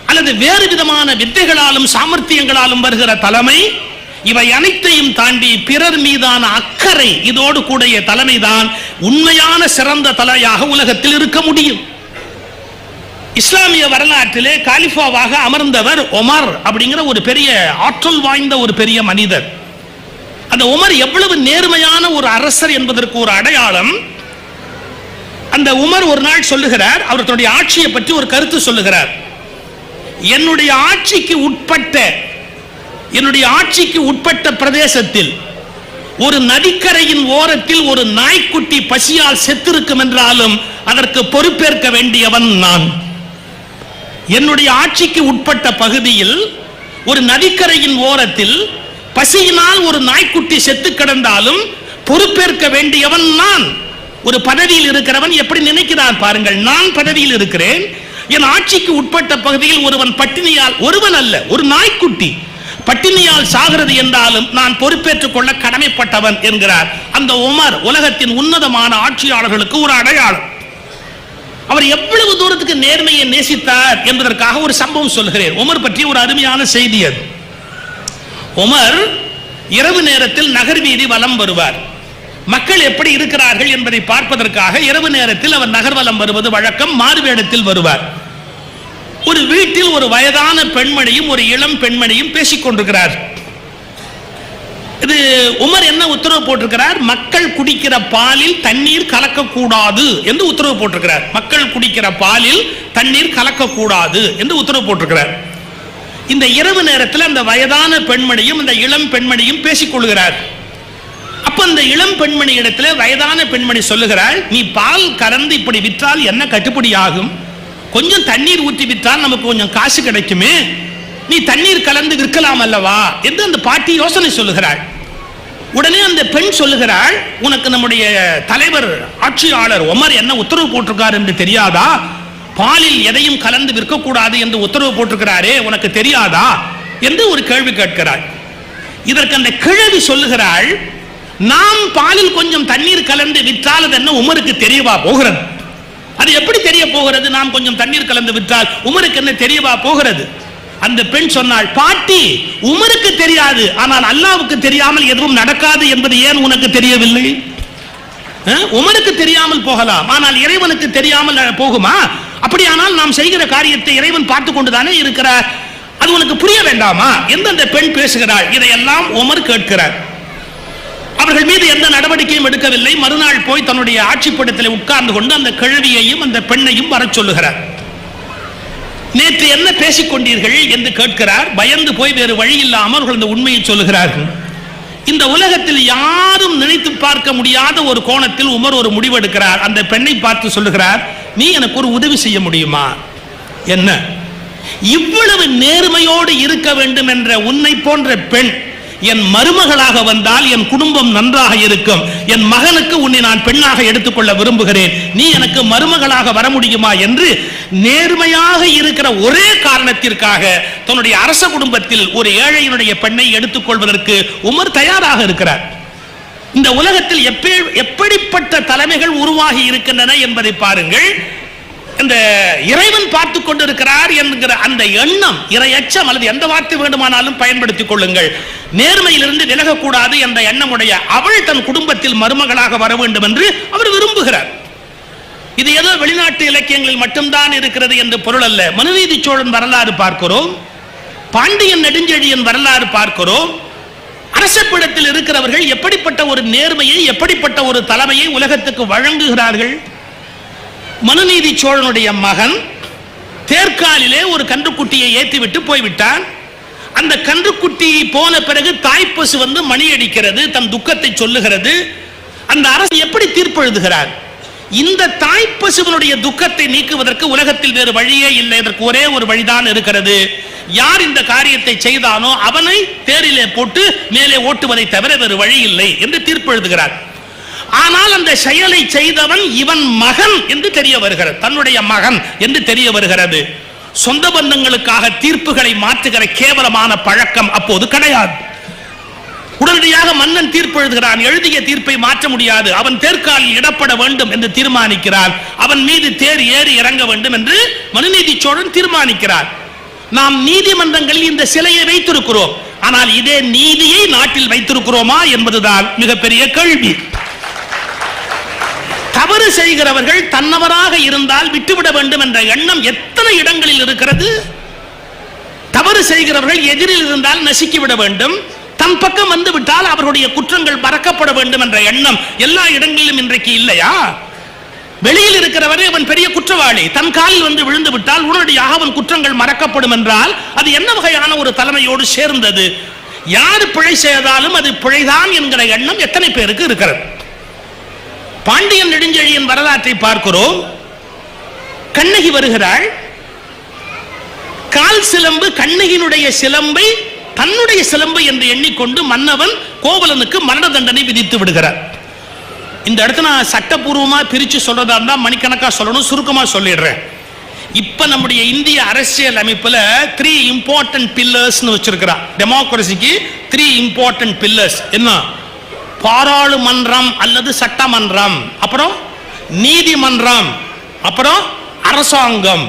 அல்லது வேறு விதமான வித்தைகளாலும் சாமர்த்தியங்களாலும் வருகிற தலைமை, இவை அனைத்தையும் தாண்டி பிறர் மீதான அக்கறை இதோடு கூடிய தலைமைதான் உண்மையான சிறந்த தலையாக உலகத்தில் இருக்க முடியும். இஸ்லாமிய வரலாற்றிலே காலிஃபாவாக அமர்ந்தவர் உமர் அப்படிங்கிற ஒரு பெரிய ஆற்றல் வாய்ந்த ஒரு பெரிய மனிதர். அந்த உமர் எவ்வளவு நேர்மையான ஒரு அரசர் என்பதற்கு ஒரு அடையாளம். அந்த உமர் ஒரு நாள் சொல்லுகிறார், அவர் தன்னுடைய ஆட்சியை பற்றி ஒரு கருத்து சொல்லுகிறார். என்னுடைய ஆட்சிக்கு உட்பட்ட பிரதேசத்தில் ஒரு நதிக்கரையின் ஓரத்தில் ஒரு நாய்க்குட்டி பசியால் செத்திருக்கும் என்றாலும் அதற்கு பொறுப்பேற்க வேண்டியவன் நான். என்னுடைய ஆட்சிக்கு உட்பட்ட பகுதியில் ஒரு நதிக்கரையின் ஓரத்தில் பசியினால் ஒரு நாய்க்குட்டி செத்து கிடந்தாலும் பொறுப்பேற்க வேண்டியவன் நான். ஒரு பதவியில் இருக்கிறவன் எப்படி நினைக்கிறான் பாருங்கள். நான் பதவியில் இருக்கிறேன், என் ஆட்சிக்கு உட்பட்ட பகுதியில் ஒருவன் பட்டினியால், ஒருவன் அல்ல, ஒரு நாய்க்குட்டி பட்டினியால் சாகிறது என்றாலும் நான் பொறுப்பேற்றுக் கொள்ள கடமைப்பட்டவன் என்கிறார். அந்த உமர் உலகத்தின் உன்னதமான ஆட்சியாளர்களுக்கு ஒரு அடையாளம். அவர் எவ்வளவு தூரத்துக்கு நேர்மையை நேசித்தார் என்பதற்காக ஒரு சம்பவம் சொல்கிறேன். உமர் பற்றி ஒரு அருமையான செய்தி அது. உமர் இரவு நேரத்தில் நகர் வீதி வலம் வருவார். மக்கள் எப்படி இருக்கிறார்கள் என்பதை பார்ப்பதற்காக இரவு நேரத்தில் அவர் நகர்வலம் வருவது வழக்கம். மாறுவேடத்தில் வருவார். ஒரு வீட்டில் ஒரு வயதான பெண்மணியும் ஒரு இளம் பெண்மணியும் பேசிக் கொண்டிருக்கிறார். இது உமர் என்ன உத்தரவு போட்டிருக்கிறார்? மக்கள் குடிக்கிற பாலில் தண்ணீர் கலக்கக்கூடாது என்று உத்தரவு போட்டிருக்கிறார். மக்கள் குடிக்கிற பாலில் தண்ணீர் கலக்கக்கூடாது என்று உத்தரவு போட்டிருக்கிறார். இந்த இரவு நேரத்தில் அந்த வயதான பெண்மணியும் இந்த இளம் பெண்மணியும் பேசிக் கொள்கிறார். அப்ப அந்த இளம் பெண்மணி இடத்துல வயதான பெண்மணி சொல்லுகிறாள், நீ பால் கறந்து இப்படி விற்றால் என்ன கட்டுப்படி ஆகும்? கொஞ்சம் தண்ணீர் ஊற்றி விற்றால் நமக்கு கொஞ்சம் காசு கிடைக்குமே, நீ தண்ணீர் கலந்து விற்கலாம் அல்லவா என்று அந்த பாட்டி யோசனை சொல்லுகிறாள். உடனே அந்த பெண் சொல்லுகிறாள், உனக்கு நம்முடைய தலைவர் ஆட்சியாளர் உமர் என்ன உத்தரவு போட்டிருக்கார் என்று தெரியாதா? பாலில் எதையும் கலந்து விற்கக்கூடாது என்று உத்தரவு போட்டிருக்கிறாரே, உனக்கு தெரியாதா என்று ஒரு கேள்வி கேட்கிறாள். இதற்கு அந்த கிழவி சொல்லுகிறாள், நாம் பாலில் கொஞ்சம் தண்ணீர் கலந்து விற்றால் அது என்ன உமருக்கு தெரியவா போகிறது? அது எப்படி தெரிய போகிறது? நாம் கொஞ்சம் தண்ணீர் கலந்து விற்றால் உமருக்கு என்ன தெரியவா போகிறது? அந்த பெண் சொன்னாள், பாட்டி, உமருக்கு தெரியாது, ஆனால் அல்லாஹ்வுக்கு தெரியாமல் எதுவும் நடக்காது என்பது ஏன் உனக்கு தெரியவில்லை? உமருக்கு தெரியாமல் போகலாம், ஆனால் இறைவனுக்கு தெரியாமல் போகுமா? அப்படியானால் நாம் செய்கிற காரியத்தை இறைவன் பார்த்து கொண்டுதானே இருக்கிறார், அது உனக்கு புரிய வேண்டாமா என்று அந்த பெண் பேசுகிறாள். இதையெல்லாம் உமர் கேட்கிறார். அவர்கள் மீது எந்த நடவடிக்கையும் எடுக்கவில்லை. மறுநாள் போய் தன்னுடைய ஆட்சிப்படத்தில் உட்கார்ந்து கொண்டு அந்த கிழவியையும் அந்த பெண்ணையும் வர சொல்லுகிறார். நேற்று என்ன பேசிக் கொண்டீர்கள் என்று கேட்கிறார். பயந்து போய் வேறு வழி இல்லாமல் அவர்கள் இந்த உண்மையை சொல்லுகிறார்கள். இந்த உலகத்தில் யாரும் நினைத்து பார்க்க முடியாத ஒரு கோணத்தில் உமர் ஒரு முடிவெடுக்கிறார். அந்த பெண்ணை பார்த்து சொல்லுகிறார், நீ எனக்கு ஒரு உதவி செய்ய முடியுமா? என்ன? இவ்வளவு நேர்மையோடு இருக்க வேண்டும் என்ற உன்னை போன்ற பெண் என் மருமகளாக வந்தால் என் குடும்பம் நன்றாக இருக்கும். என் மகனுக்கு உன்னை நான் பெண்ணாக எடுத்துக்கொள்ள விரும்புகிறேன். நீ எனக்கு மருமகளாக வர முடியுமா என்று நேர்மையாக இருக்கிற ஒரே காரணத்திற்காக தன்னுடைய அரச குடும்பத்தில் ஒரு ஏழையினுடைய பெண்ணை எடுத்துக்கொள்வதற்கு உமர் தயாராக இருக்கிறார். இந்த உலகத்தில் எப்படிப்பட்ட தலைமைகள் உருவாகி இருக்கின்றன என்பதை பாருங்கள். இந்த இறைவன் பார்த்து கொண்டிருக்கிறார் என்கிற அந்த எண்ணம், இறையச்சம் அல்லது எந்த வார்த்தை வேண்டுமானாலும் பயன்படுத்திக் கொள்ளுங்கள், நேர்மையிலிருந்து விலகக்கூடாது என்ற எண்ணமுடைய அவள் தன் குடும்பத்தில் மருமகளாக வர வேண்டும் என்று அவர் விரும்புகிறார். இது ஏதோ வெளிநாட்டு இலக்கியங்களில் மட்டும்தான் இருக்கிறது என்று பொருள் அல்ல. மனுநீதி சோழன் வரலாறு பார்க்கிறோம், பாண்டியன் நெடுஞ்செழியன் வரலாறு பார்க்கிறோம். அரசப்பிடத்தில் இருக்கிறவர்கள் எப்படிப்பட்ட ஒரு நேர்மையை, எப்படிப்பட்ட ஒரு தலைமையை உலகத்துக்கு வழங்குகிறார்கள். மனுநீதி சோழனுடைய மகன் தேர்காலிலே ஒரு கன்றுக்குட்டியை ஏற்றிவிட்டு போய்விட்டான். அந்த கன்றுக்குட்டி போன பிறகு தாய்ப்பசு வந்து மணி அடிக்கிறது, தன் துக்கத்தை சொல்லுகிறது. அந்த அரசு எப்படி தீர்ப்பு எழுதுகிறார்? இந்த தாய்ப்பசுவனுடைய துக்கத்தை நீக்குவதற்கு உலகத்தில் வேறு வழியே இல்லை, இதற்கு ஒரே ஒரு வழிதான் இருக்கிறது. யார் இந்த காரியத்தை செய்தானோ அவனை தேரிலே போட்டு மேலே ஓட்டுவதை தவிர வேறு வழி இல்லை என்று தீர்ப்பு எழுதுகிறார். ஆனால் அந்த செயலை செய்தவன் இவன் மகன் என்று தெரிய வருகிறது, தன்னுடைய மகன் என்று தெரிய வருகிறது. சொந்த பந்தங்களுக்காக தீர்ப்புகளை மாற்றுகிற கேவலமான பழக்கம் அப்போது கிடையாது. உடனடியாக மன்னன் தீர்ப்பு எழுதுகிறான். எழுதிய தீர்ப்பை மாற்ற முடியாது, அவன் தேர்காலில் இடப்பட வேண்டும் என்று தீர்மானிக்கிறார். அவன் மீது தேர் ஏறி இறங்க வேண்டும் என்று மனுநீதி சோழன் தீர்மானிக்கிறார். நாம் நீதிமன்றங்களில் இந்த சிலையை வைத்திருக்கிறோம், ஆனால் இதே நீதியை நாட்டில் வைத்திருக்கிறோமா என்பதுதான் மிகப்பெரிய கேள்வி. தவறு செய்கிறவர்கள் தன்னவராக இருந்தால் விட்டுவிட வேண்டும் என்ற எண்ணம் எத்தனை இடங்களில் இருக்கிறது. தவறு செய்கிறவர்கள் எதிரில் இருந்தால் நசுக்கிவிட வேண்டும், தன் பக்கம் வந்து விட்டால் அவர்களுடைய குற்றங்கள் மறக்கப்பட வேண்டும் என்ற எண்ணம் எல்லா இடங்களிலும் இன்றைக்கு இல்லையா? வெளியில் இருக்கிறவரை அவன் பெரிய குற்றவாளி, தன் காலில் வந்து விழுந்து விட்டால் உடனடியாக அவன் குற்றங்கள் மறக்கப்படும் என்றால் அது என்ன வகையான ஒரு தலைமையோடு சேர்ந்தது? யார் பிழை செய்தாலும் அது பிழைதான் என்கிற எண்ணம் எத்தனை பேருக்கு இருக்கிறது? பாண்டியன் நெடுஞ்செழியன் வரலாற்றை பார்க்கிறோம். கண்ணகி வருகிறாள். கால் சிலம்பு கண்ணகியினுடைய சிலம்பை தன்னுடைய சிலம்பு என்று எண்ணிக்கொண்டு மன்னவன் கோவலனுக்கு மரண தண்டனை விதித்து விடுகிறார். இந்த இடத்துல நான் சட்டப்பூர்வமா பிரிச்சு சொல்றதா இருந்தா மணிக்கணக்கா சொல்லணும், சுருக்கமா சொல்லிடுறேன். இப்ப நம்முடைய இந்திய அரசியல் அமைப்புல 3 இம்பார்ட்டன்ட் பில்லர்ஸ்னு வச்சிருக்கிறா. டெமோக்ரஸிக்கு 3 இம்பார்ட்டன்ட் பில்லர்ஸ் என்ன? பாராளுமன்றம் அல்லது சட்டமன்றம், அப்புறம் நீதிமன்றம், அப்புறம் அரசாங்கம்.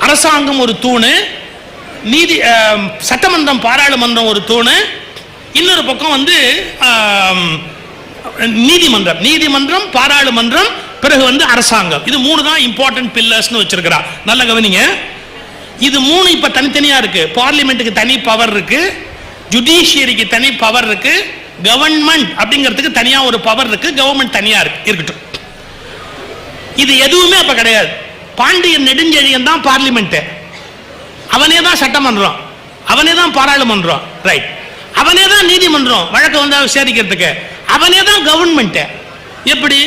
அரசாங்கம் ஒரு தூணு, நீதி சட்டமன்றம் பாராளுமன்றம் ஒரு தூணு, இன்னொரு பக்கம் வந்து நீதிமன்றம். நீதிமன்றம், பாராளுமன்றம், பிறகு வந்து அரசாங்கம். இது 3 தான் இம்பார்ட்டன்ட் பில்லர்ஸ்னு வச்சிருக்கிறா. நல்ல கவனிங்க. இது 3 இப்ப தனித்தனியா இருக்கு. பார்லிமெண்ட்டுக்கு தனி பவர் இருக்கு, ஜுடிஷியரிக்கு தனி பவர் இருக்கு, கவர்மெண்ட் அப்படிங்கிறதுக்கு தனியா ஒரு பவர் இருக்கு, கவர்மெண்ட் தனியா இருக்கட்டும். இது எதுவுமே அப்ப கிடையாது. பாண்டியன் நெடுஞ்செழியன் தான் பார்லிமெண்ட், அவனே தான் சட்டமன்றம், அவனே தான் பாராளுமன்றம், ரைட், அவனே தான் நீதிமன்றம் வழக்கு வந்தா விசாரிக்கிறதுக்கு, அவனே தான் கவர்மெண்ட். எப்படி?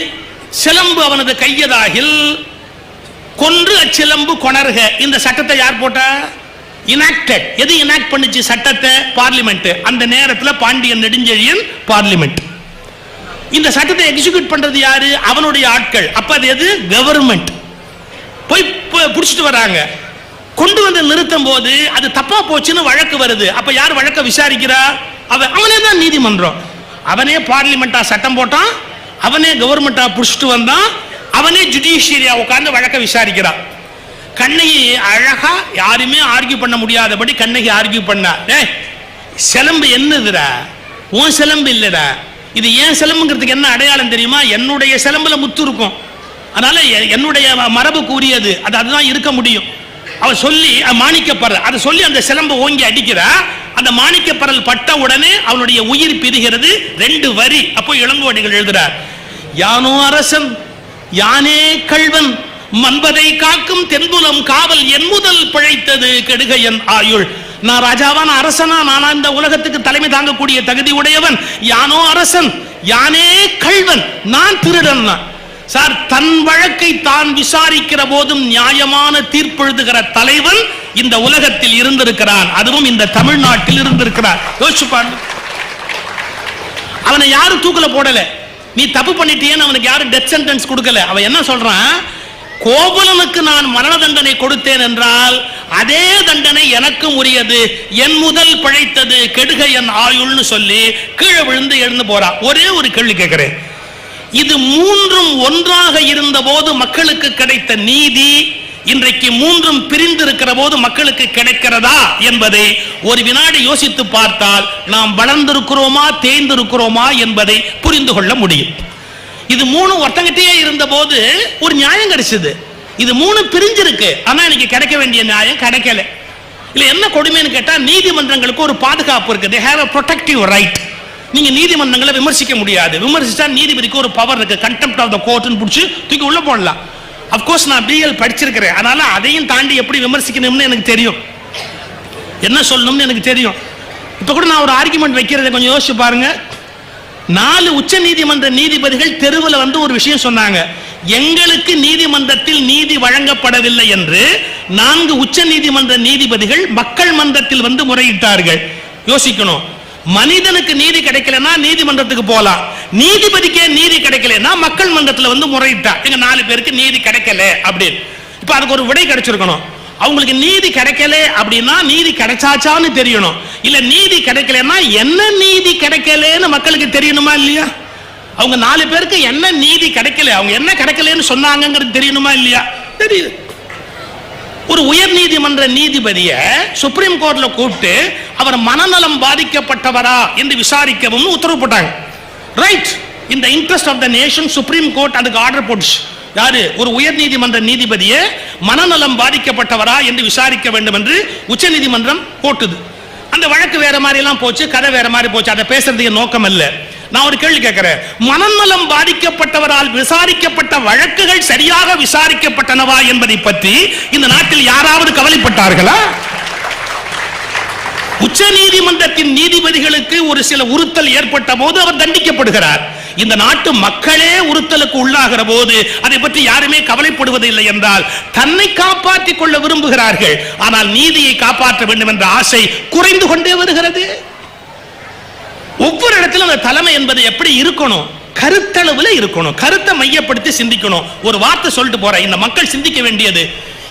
சிலம்பு அவனது கையதாகில் கொன்று அச்சிலம்பு கொணர்க. இந்த சட்டத்தை யார் போட்டா? இனாக்டட். எது இனாக்ட் பண்ணுச்சு சட்டத்தை? பார்லிமெண்ட். அந்த நேரத்தில் பாண்டியன் நெடுஞ்செழியன் பார்லிமெண்ட். இந்த சட்டத்தை எக்ஸிக்யூட் பண்றது யாரு? அவனுடைய ஆட்கள். அப்ப அது எது? கவர்மெண்ட். போய் புடிச்சிட்டு வராங்க, கொண்டு வந்து நிறுத்தும் போது அது தப்பா போச்சுன்னு வழக்கு வருது. அப்ப யார் வழக்க விசாரிக்கிறா? அவனே தான் நீதிமன்றம், அவனே பார்லிமெண்டா சட்டம் போட்டான், அவனே கவர்மெண்டா புடிச்சிட்டு வந்தான், அவனே ஜுடிஷியரியா உட்கார்ந்து வழக்க விசாரிக்கிறான். கண்ணகி அழகா யாருமே ஆர்கியூ பண்ண முடியாதபடி கண்ணகி ஆர்கியூ பண்ணா. சிலம்பு என்னதுடா? உன் சிலம்பு இல்லடா, இது ஏன் சிலம்புங்கிறதுக்கு என்ன அடையாளம் தெரியுமா? என்னுடைய சிலம்புல முத்து இருக்கும், அதனால என்னுடைய மரபு கூறியது அதுதான் இருக்க முடியும். அவ சொல்லி மாணிக்கப்பரல் அதை சொல்லி அந்த சிலம்பை ஓங்கி அடிக்கிறா. அந்த மாணிக்கப்பரல் பட்ட உடனே அவனுடைய உயிர் பிரிகிறது. 2 வரி. அப்போ இளங்கோவடிகள் எழுதுறார், யானோ அரசன் யானே கள்வன் மன்பதை காக்கும் தென்புலம் காவல் என் முதல் பிழைத்தது கெடுக என் ஆயுள். நான் ராஜாவான அரசனா, நானா இந்த உலகத்துக்கு தலைமை தாங்கக்கூடிய தகுதி உடையவன். யானோ அரசன் யானே கள்வன், நான் திருடன். சார், தன் வழக்கை தான் விசாரிக்கிற போதும் நியாயமான தீர்ப்பெழுதுகிற தலைவன் இந்த உலகத்தில் இருந்திருக்கிறான், அதுவும் இந்த தமிழ்நாட்டில் இருந்திருக்கிறார். யோசிச்சு பாருங்க. அவனை யாரும் தூக்கல போடல, நீ தப்பு பண்ணிட்டேன்னு அவனுக்கு யாரும் டெத் சென்டென்ஸ் கொடுக்கல. அவன் என்ன சொல்றான்? கோவலனுக்கு நான் மரண தண்டனை கொடுத்தேன் என்றால் அதே தண்டனை எனக்கும் உரியது, என் முதல் பிழைத்தது கெடுக என் ஆயுள்னு சொல்லி கீழே விழுந்து எழுந்து போறான். ஒரே ஒரு கேள்வி கேட்கிறேன், இது 3ம் ஒன்றாக இருந்த போது மக்களுக்கு கிடைத்த நீதி இன்றைக்கு 3ம் பிரிந்திருக்கிற போது மக்களுக்கு கிடைக்கிறதா என்பதை ஒரு வினாடி யோசித்து பார்த்தால் நாம் வளர்ந்திருக்கிறோமா தேய்ந்திருக்கிறோமா என்பதை புரிந்து கொள்ள முடியும். இது 3 ஒருத்தங்கிட்டே இருந்த போது ஒரு நியாயம் கிடைச்சது, இது 3 பிரிஞ்சிருக்கு, ஆனா இன்னைக்கு கிடைக்க வேண்டிய நியாயம் கிடைக்கல. இல்ல என்ன கொடுமைன்னு கேட்டா, நீதிமன்றங்களுக்கு ஒரு பாதுகாப்பு இருக்கு, they have a protective right. நீங்க நீதிமன்றங்களை விமர்சிக்க முடியாது, விமர்சிச்சா நீதிபதிக்கு ஒரு பவர் இருக்கு, கண்டெம்ப்ட் ஆஃப் த கோர்ட்னு புடிச்சு தூக்கி உள்ள போடலாம். அப்கோர்ஸ் நான் பிஎல் படிச்சிருக்கிறேன், அதனால அதையும் தாண்டி எப்படி விமர்சிக்கணும்னு எனக்கு தெரியும், என்ன சொல்லணும்னு எனக்கு தெரியும். இப்ப கூட நான் ஒரு ஆர்குமெண்ட் வைக்கிறதை கொஞ்சம் யோசிச்சு பாருங்க. 4 உச்ச நீதிமன்ற நீதிபதிகள் தெருவில் வந்து ஒரு விஷயம் சொன்னாங்க, எங்களுக்கு நீதிமன்றத்தில் நீதி வழங்கப்படவில்லை என்று 4 உச்ச நீதிமன்ற நீதிபதிகள் மக்கள் மன்றத்தில் வந்து முறையிட்டார்கள். யோசிக்கணும், மனிதனுக்கு நீதி கிடைக்கலன்னா நீதிமன்றத்துக்கு போலாம், நீதிபதிக்கே நீதி கிடைக்கலன்னா மக்கள் மன்றத்தில் வந்து முறையிட்டா எங்க 4 பேருக்கு நீதி கிடைக்கல அப்படின்னு. இப்ப அதுக்கு ஒரு விடை கிடைச்சிருக்கணும். அவங்களுக்கு நீதி கிடைக்கல அப்படின்னா நீதி கிடைச்சாச்சான்னு தெரியணும், இல்ல நீதி கிடைக்கலன்னா என்ன நீதி கிடைக்கலன்னு மக்களுக்கு தெரியணுமா இல்லையா? அவங்க 4 பேருக்கு என்ன நீதி கிடைக்கல, அவங்க என்ன கிடைக்கலன்னு சொன்னாங்கிறது தெரியணுமா இல்லையா? தெரியுது. ஒரு உயர் நீதிமன்ற நீதிபதிய சுப்ரீம் கோர்ட்ல கூப்பிட்டு அவர் மனநலம் பாதிக்கப்பட்டவரா என்று விசாரிக்கவும் உத்தரவு போட்டாங்க. ரைட், இந்த interest of the nation supreme court அதுக்கு ஆர்டர் போட்டுச்சு. யாரு? ஒரு உயர் நீதிமன்ற நீதிபதியை மனநலம் பாதிக்கப்பட்டவரா என்று விசாரிக்க வேண்டும் என்று உச்ச நீதிமன்றம் போட்டுது. அந்த வழக்கு வேற மாதிரி எல்லாம் போச்சு, கதை வேற மாதிரி போச்சு, அதை பேசுறதுக்கு நோக்கம் அல்ல. நான் ஒரு கேள்வி கேட்கிறேன், மனநலம் பாதிக்கப்பட்டவரால் விசாரிக்கப்பட்ட வழக்குகள் சரியாக விசாரிக்கப்பட்டனவா என்பதை பற்றி இந்த நாட்டில் யாராவது கவலைப்பட்டார்களா? உச்ச நீதிமன்றத்தின் நீதிபதிகளுக்கு ஒரு சில உறுத்தல் ஏற்பட்ட போது அவர் தண்டிக்கப்படுகிறார். இந்த நாட்டு மக்களே உறுத்தலுக்கு உள்ளாகிற போது அதை பற்றி யாருமே கவலைப்படுவதில்லை என்றால் தன்னை காப்பாற்றிக் கொள்ள விரும்புகிறார்கள். ஆனால் நீதியை காப்பாற்ற வேண்டும் என்ற ஆசை குறைந்து கொண்டே வருகிறது. ஒவ்வொரு இடத்திலும் அந்த தலைமை என்பது எப்படி இருக்கணும்? கருத்தளவுல இருக்கணும், கருத்தை மையப்படுத்தி சிந்திக்கணும். ஒரு வார்த்தை சொல்லிட்டு போற, இந்த மக்கள் சிந்திக்க வேண்டியது,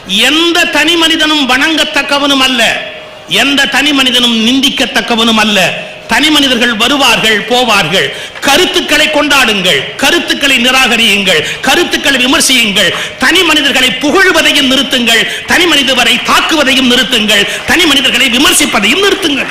எந்த தனி மனிதனும் வணங்கத்தக்கவனும் அல்ல, எந்த தனி மனிதனும் நிந்திக்கத்தக்கவனும் அல்ல. தனி மனிதர்கள் வருவார்கள் போவார்கள். கருத்துக்களை கொண்டாடுங்கள், கருத்துக்களை நிராகரியுங்கள், கருத்துக்களை விமர்சியுங்கள். தனி மனிதர்களை புகழ்வதையும் நிறுத்துங்கள், தனி மனிதரை தாக்குவதையும் நிறுத்துங்கள், தனி மனிதர்களை விமர்சிப்பதையும் நிறுத்துங்கள்.